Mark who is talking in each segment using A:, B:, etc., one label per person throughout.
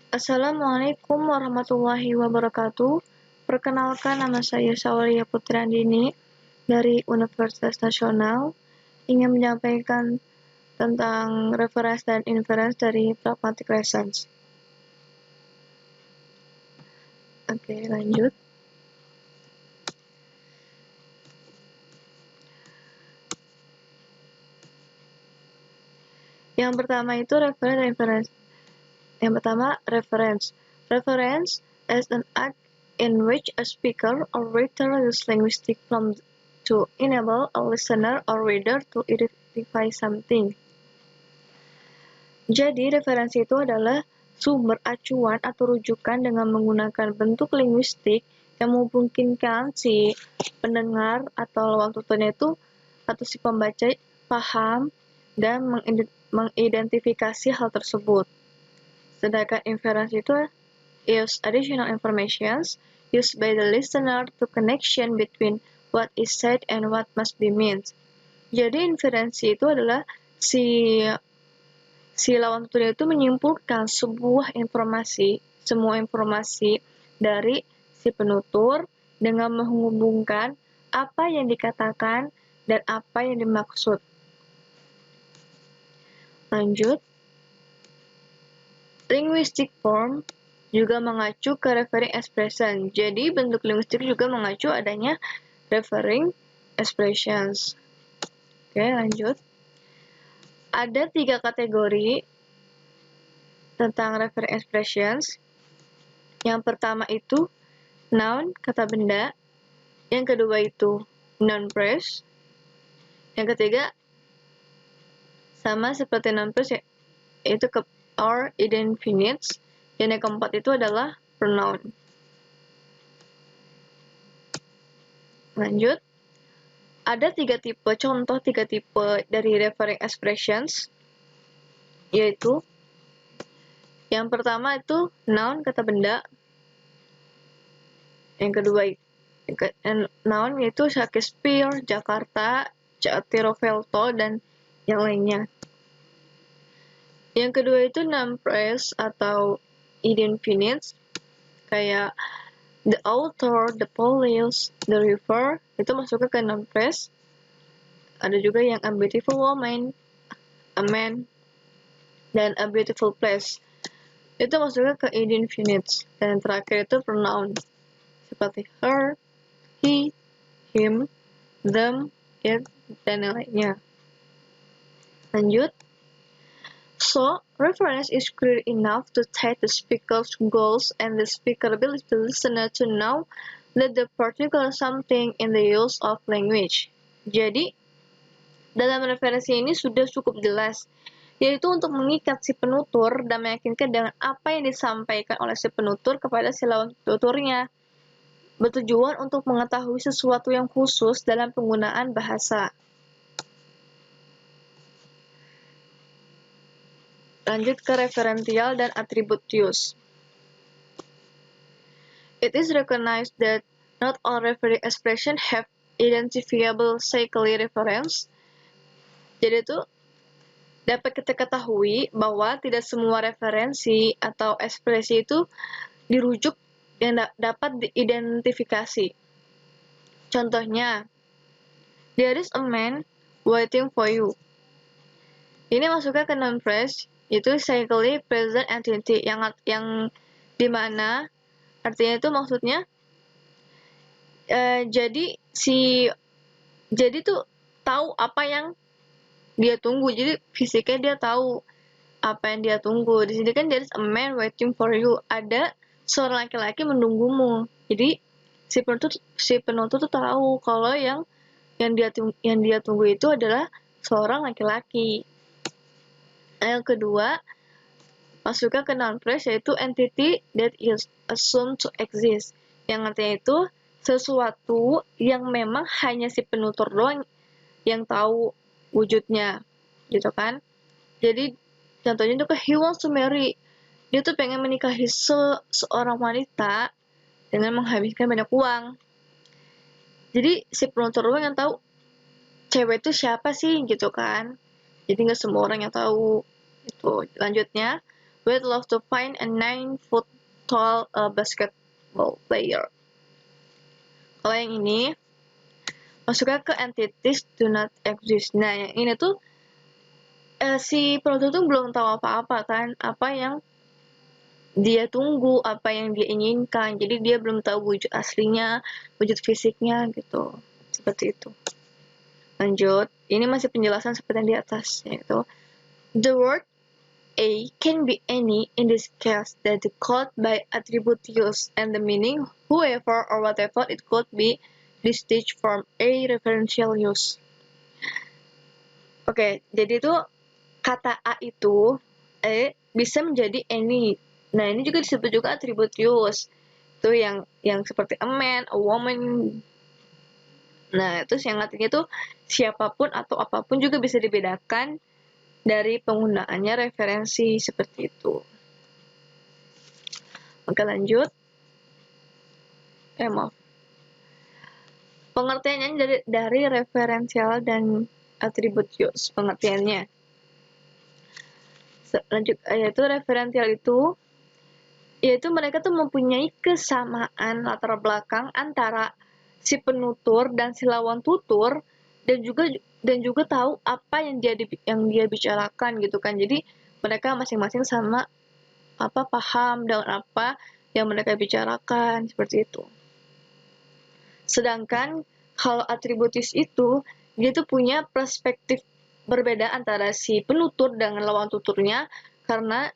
A: Assalamualaikum warahmatullahi wabarakatuh. Perkenalkan, nama saya Saulia Putriandini dari Universitas Nasional. Ingin menyampaikan tentang reference dan inference dari pragmatic reasons. Oke, lanjut. Yang pertama itu reference dan inference. Yang pertama, reference. Reference is an act in which a speaker or writer uses linguistic form to enable a listener or reader to identify something. Jadi, referensi itu adalah sumber acuan atau rujukan dengan menggunakan bentuk linguistik yang memungkinkan si pendengar atau lawan tuturnya itu atau si pembaca paham dan mengidentifikasi hal tersebut. Sedangkan inference itu use additional information used by the listener to connection between what is said and what must be meant. Jadi inferensi itu adalah si lawan tuturnya itu menyimpulkan semua informasi dari si penutur dengan menghubungkan apa yang dikatakan dan apa yang dimaksud. Lanjut. Linguistic form juga mengacu ke referring expression. Jadi bentuk linguistik juga mengacu adanya referring expressions. Oke, lanjut. Ada 3 kategori tentang referring expressions. Yang pertama itu noun, kata benda. Yang kedua itu noun phrase. Yang ketiga sama seperti noun phrase, yaitu or indefinites. Dan yang keempat itu adalah pronoun. Lanjut. Ada 3 tipe, contoh 3 tipe dari referring expressions, yaitu yang pertama itu noun, kata benda. Yang kedua noun yaitu Shakespeare, Jakarta, Roosevelt, dan yang lainnya. Yang kedua itu noun phrase atau indefinites, kayak the author, the police, the river, itu masuknya ke noun phrase. Ada juga yang a beautiful woman, a man, dan a beautiful place. Itu masuknya ke indefinites. Dan terakhir itu pronoun, seperti her, he, him, them, it, dan yang lainnya. Lanjut. So, reference is clear enough to state the speaker's goals and the speaker ability to listener to know that the particular something in the use of language. Jadi, dalam referensi ini sudah cukup jelas, yaitu untuk mengikat si penutur dan meyakinkan dengan apa yang disampaikan oleh si penutur kepada si lawan tuturnya, bertujuan untuk mengetahui sesuatu yang khusus dalam penggunaan bahasa. Lanjut ke referential dan atribut use. It is recognized that not all referring expressions have identifiable cyclic reference. Jadi itu dapat kita ketahui bahwa tidak semua referensi atau ekspresi itu dirujuk yang dapat diidentifikasi. Contohnya, there is a man waiting for you. Ini masuknya ke noun phrase, itu cyclic present entity yang dimana artinya itu maksudnya jadi tuh tahu apa yang dia tunggu. Jadi fisiknya dia tahu apa yang dia tunggu. Di sini kan there is a man waiting for you. Ada seorang laki-laki menunggumu. Jadi si penutur tuh tahu kalau yang dia tunggu itu adalah seorang laki-laki. Yang kedua, masuknya ke noun phrase, yaitu entity that is assumed to exist. Yang artinya itu sesuatu yang memang hanya si penutur doang yang tahu wujudnya, gitu kan. Jadi contohnya itu he wants to marry. Dia tuh pengen menikahi seorang wanita dengan menghabiskan banyak uang. Jadi si penutur doang yang tahu cewek itu siapa sih, gitu kan. Jadi nggak semua orang yang tahu. Itu lanjutnya, would love to find a 9 foot tall basketball player. Kalau yang ini masuknya ke entities do not exist. Nah, yang ini tuh si produk tuh belum tahu apa-apa kan, apa yang dia tunggu, apa yang dia inginkan. Jadi dia belum tahu wujud aslinya, wujud fisiknya gitu. Seperti itu. Lanjut, ini masih penjelasan seperti yang di atas, yaitu the word A can be any in this case that is called by attribute use, and the meaning whoever or whatever it could be distinguished from a referential use. Oke, jadi itu kata A itu bisa menjadi any. Nah, ini juga disebut juga attribute use. Itu yang seperti a man, a woman. Nah, terus yang artinya tuh siapapun atau apapun juga bisa dibedakan dari penggunaannya referensi seperti itu. Oke, lanjut. Maaf. Pengertiannya dari referensial dan atribut use. Pengertiannya. Lanjut, yaitu referensial itu yaitu mereka tuh mempunyai kesamaan latar belakang antara si penutur dan si lawan tutur, dan juga tahu apa yang dia bicarakan gitu kan. Jadi mereka masing-masing sama paham dengan apa yang mereka bicarakan, seperti itu. Sedangkan kalau atributis itu dia tuh punya perspektif berbeda antara si penutur dengan lawan tuturnya, karena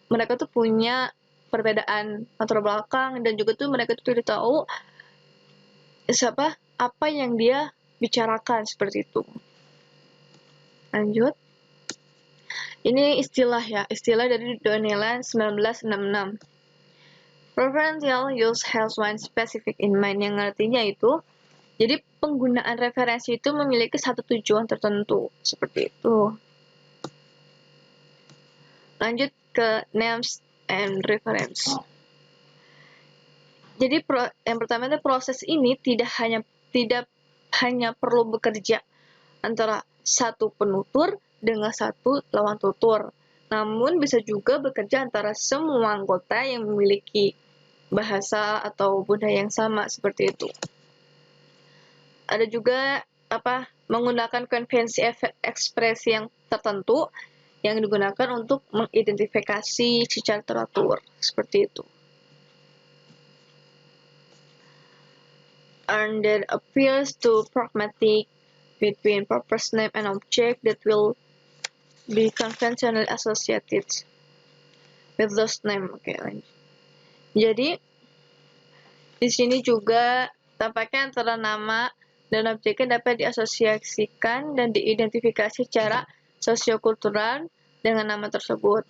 A: mereka tuh punya perbedaan latar belakang, dan juga tuh mereka tuh tidak tahu apa yang dia bicarakan, seperti itu. Lanjut. Ini istilah dari Donnellan 1966. Referential use has one specific in mind, yang artinya itu jadi penggunaan referensi itu memiliki satu tujuan tertentu, seperti itu. Lanjut ke names and reference. Jadi yang pertama itu proses ini tidak hanya perlu bekerja antara satu penutur dengan satu lawan tutur, namun bisa juga bekerja antara semua anggota yang memiliki bahasa atau budaya yang sama, seperti itu. Ada juga menggunakan konvensi ekspresi yang tertentu yang digunakan untuk mengidentifikasi secara teratur, seperti itu. And that appears to pragmatic between purpose name and object that will be conventionally associated with those name. Oke, lanjut. Jadi di sini juga tampaknya antara nama dan objeknya dapat diasosiasikan dan diidentifikasi secara sosiokultural dengan nama tersebut.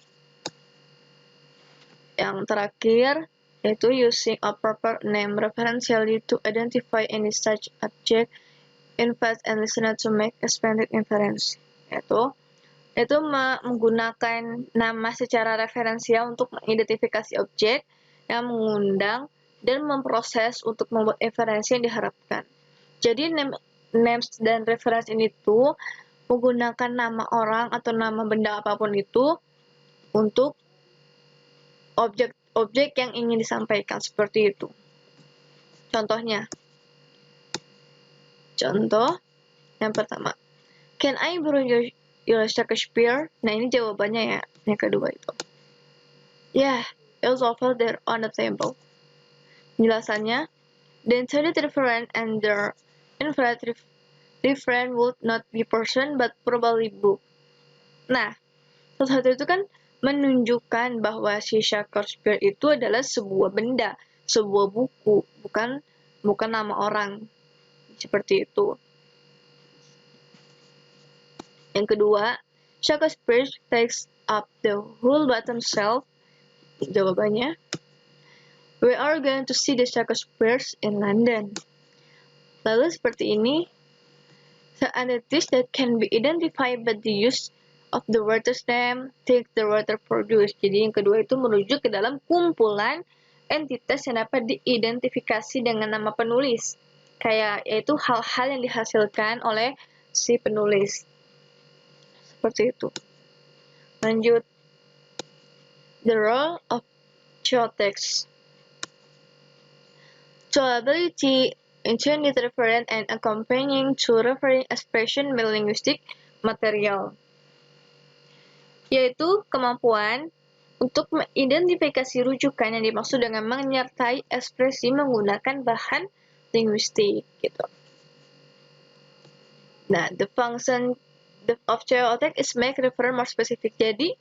A: Yang terakhir yaitu using a proper name referentially to identify any such object, invite and listener to make expanded inference. Yaitu menggunakan nama secara referensial untuk mengidentifikasi objek yang mengundang dan memproses untuk membuat inferensi yang diharapkan. Jadi names dan reference ini tuh menggunakan nama orang atau nama benda apapun itu untuk objek yang ingin disampaikan, seperti itu. Contoh yang pertama, can I borrow your Shakespeare? Nah, ini jawabannya ya, yang kedua itu. Yeah, it's over there on the table. Penjelasannya, the intended referent and the inferred referent would not be person but probably book. Nah, satu itu kan menunjukkan bahwa si Shakespeare itu adalah sebuah benda, sebuah buku, bukan nama orang, seperti itu. Yang kedua, Shakespeare takes up the whole bottom shelf. Jawabannya, we are going to see the Shakespeares in London. Lalu seperti ini, the entities that can be identified by the use of the writer's name take the writer produce. Jadi yang kedua itu merujuk ke dalam kumpulan entitas yang dapat diidentifikasi dengan nama penulis, yaitu hal-hal yang dihasilkan oleh si penulis, seperti itu. Lanjut, The role of geotext. To ability intuitive referent and accompanying to referring expression linguistic material, yaitu kemampuan untuk mengidentifikasi rujukan yang dimaksud dengan menyertai ekspresi menggunakan bahan linguistik gitu. Nah, the function of geotext is make reference more specific. Jadi,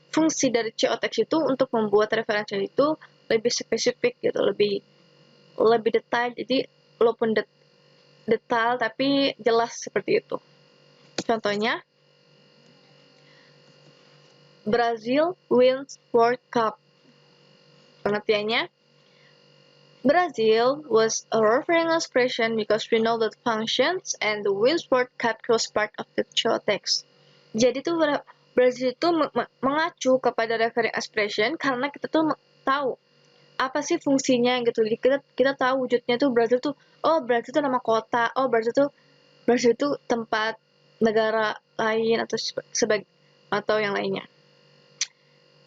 A: fungsi dari geotext itu untuk membuat referensi itu lebih spesifik gitu, lebih detail. Jadi, walaupun detail tapi jelas seperti itu. Contohnya, Brazil wins World Cup. Pengertiannya, Brazil was a referring expression because we know that functions and the wins World Cup was part of the geotext. Jadi tuh Brazil itu mengacu kepada referring expression karena kita tuh tahu apa sih fungsinya gitu. Kita tahu wujudnya tuh Brazil tuh, oh Brazil tuh nama kota, oh Brazil tuh tempat negara lain atau yang lainnya.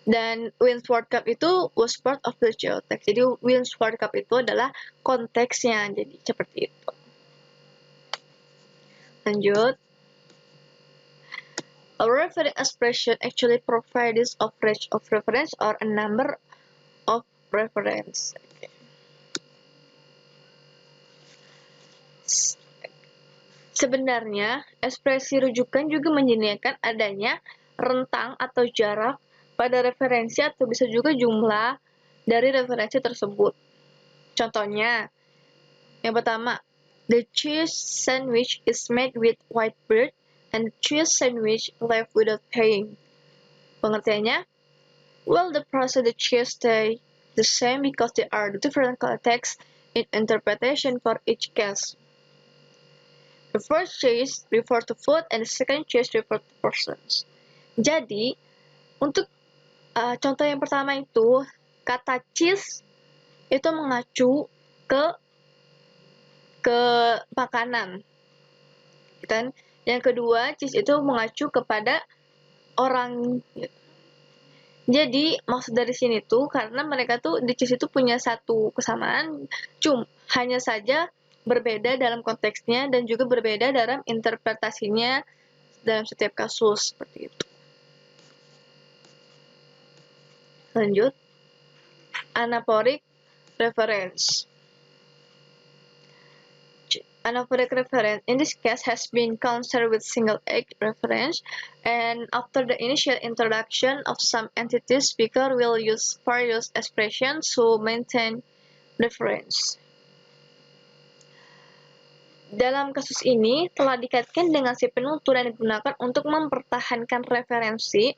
A: Dan Wins World Cup itu was part of the geotext. Jadi Wins World Cup itu adalah konteksnya, jadi seperti itu. Lanjut. A referring expression actually provides a range of reference or a number of reference. Okay. Sebenarnya, ekspresi rujukan juga menyediakan adanya rentang atau jarak pada referensi atau bisa juga jumlah dari referensi tersebut. Contohnya, yang pertama, the cheese sandwich is made with white bread and cheese sandwich left without paying. Pengertiannya, well, the price of the cheese stay the same because there are different contexts in interpretation for each case. The first cheese refers to food and the second cheese refers to persons. Jadi, untuk contoh yang pertama itu, kata cheese itu mengacu ke makanan. Dan yang kedua, cheese itu mengacu kepada orang. Jadi, maksud dari sini tuh karena mereka tuh di cheese itu punya satu kesamaan, hanya saja berbeda dalam konteksnya dan juga berbeda dalam interpretasinya dalam setiap kasus seperti itu. Lanjut, anaphoric reference. Anaphoric reference in this case has been concerned with single egg reference, and after the initial introduction of some entities, speaker will use various expressions to maintain reference. Dalam kasus ini telah dikaitkan dengan si penutur yang digunakan untuk mempertahankan referensi.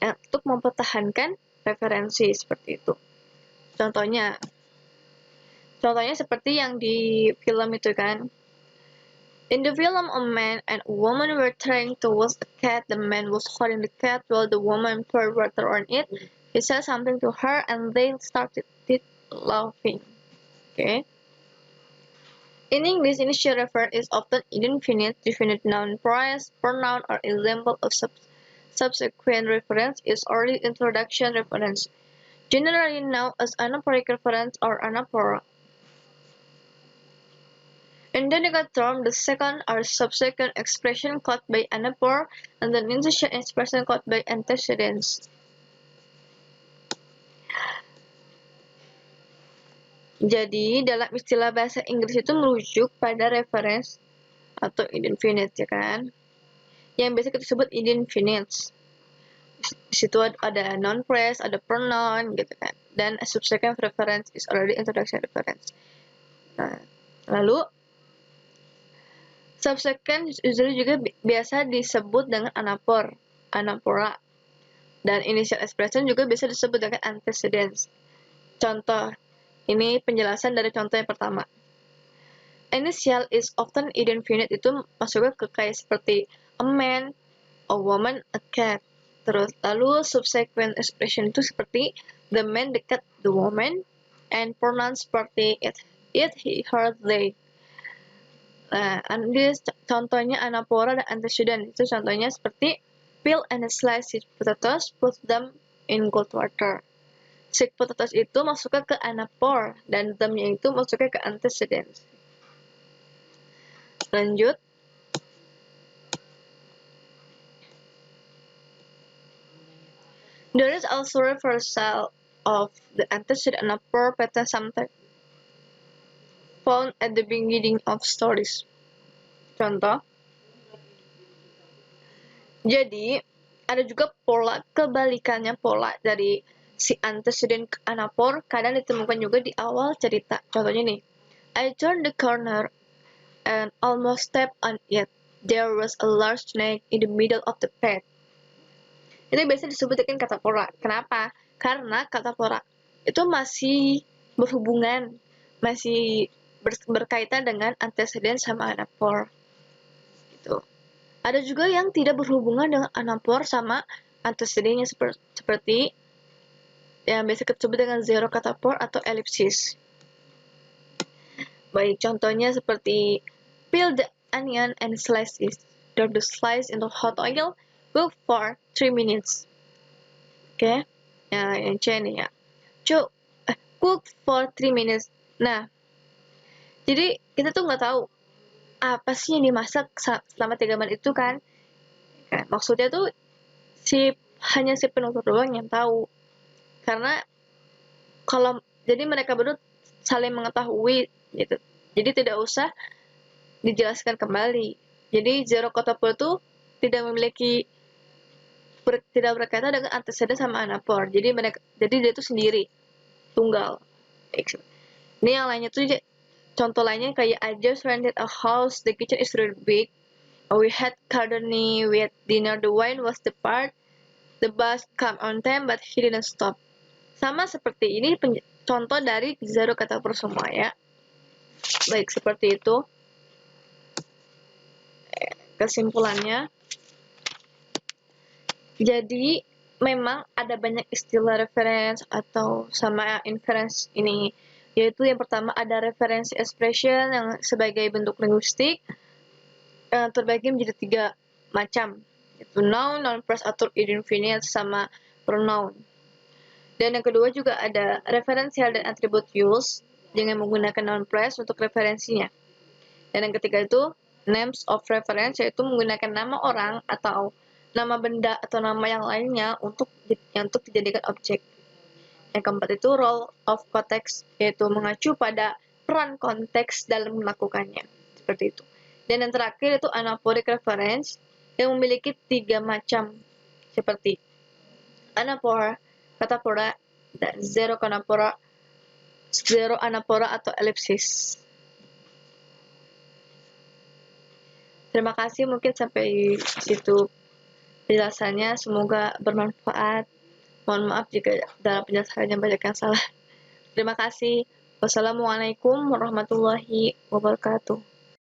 A: Untuk mempertahankan referensi seperti itu. Contohnya seperti yang di film itu kan. In the film, a man and a woman were trying to wash a cat. The man was holding the cat while the woman poured water on it. He said something to her and they started laughing. Okay. In English, initial reference is often indefinite, definite noun, phrase, pronoun, or example of subsequent reference is early introduction reference, generally known as anaphoric reference or anaphora. In the negative term, the second or subsequent expression caught by anaphora and the initial expression caught by antecedents. Jadi, dalam istilah bahasa Inggris itu merujuk pada reference atau indefinite, ya kan? Yang biasa kita sebut indefinite. Di situ ada noun phrase, ada pronoun gitu kan. Dan subsequent reference is already introduction reference. Nah, lalu subsequent usually juga biasa disebut dengan anaphora. Dan initial expression juga bisa disebut dengan antecedents. Contoh, ini penjelasan dari contoh yang pertama. Initial is often indefinite, itu masuknya ke kayak seperti a man, a woman, a cat. Terus lalu subsequent expression itu seperti the man, the cat, the woman, and pronouns seperti it, he, her, they. Nah, contohnya anaphora dan antecedent itu contohnya seperti peel and slice potatoes, put them in cold water. Sweet potatoes itu masuknya ke anapore dan them-nya itu masuknya ke antecedents. Lanjut. There is also reversal of the antecedent anapore pattern sometimes found at the beginning of stories. Contoh. Jadi, ada juga pola kebalikannya pola dari si antecedent ke anapore kadang ditemukan juga di awal cerita. Contohnya nih, I turned the corner and almost stepped on it. There was a large snake in the middle of the path. Itu biasa disebut dengan katapora. Kenapa? Karena katapora itu masih berhubungan, masih berkaitan dengan antecedent sama anapore. Gitu. Ada juga yang tidak berhubungan dengan anapore sama antecedentnya seperti yang biasa kita sebut dengan zero catapore atau ellipsis. Baik, contohnya seperti peel the onion and slice it. Drop the slice into hot oil. Cook for 3 minutes. Oke, ya, yang C nih ya. Cook for 3 minutes. Nah, jadi kita tuh nggak tahu apa sih yang dimasak selama 3 menit itu kan. Maksudnya tuh hanya si penutur doang yang tahu. Karena jadi mereka berdua saling mengetahui gitu. Jadi tidak usah dijelaskan kembali. Jadi zero catapore itu tidak berkaitan dengan antecedent sama anapore. Jadi dia itu sendiri, tunggal. Ini yang lainnya tuh contoh lainnya kayak I just rented a house, the kitchen is really big. We had gardening, we had dinner, the wine was depart, the bus come on time but he didn't stop. Sama seperti ini contoh dari zero catapore semua ya. Baik, seperti itu. Kesimpulannya, jadi memang ada banyak istilah reference atau sama inference ini, yaitu yang pertama ada referensi expression yang sebagai bentuk linguistik terbagi menjadi 3 macam, yaitu noun, noun phrase atau indefinite sama pronoun. Dan yang kedua juga ada referensial dan attribute use dengan menggunakan noun phrase untuk referensinya. Dan yang ketiga itu names of reference, yaitu menggunakan nama orang atau nama benda atau nama yang lainnya untuk dijadikan objek. Yang keempat itu role of context, yaitu mengacu pada peran konteks dalam melakukannya. Seperti itu. Dan yang terakhir itu anaphoric reference yang memiliki 3 macam seperti anaphora, catapora, dan zero anaphora atau ellipsis. Terima kasih, mungkin sampai situ penjelasannya, semoga bermanfaat. Mohon maaf jika dalam penjelasannya banyak yang salah. Terima kasih. Wassalamualaikum warahmatullahi wabarakatuh.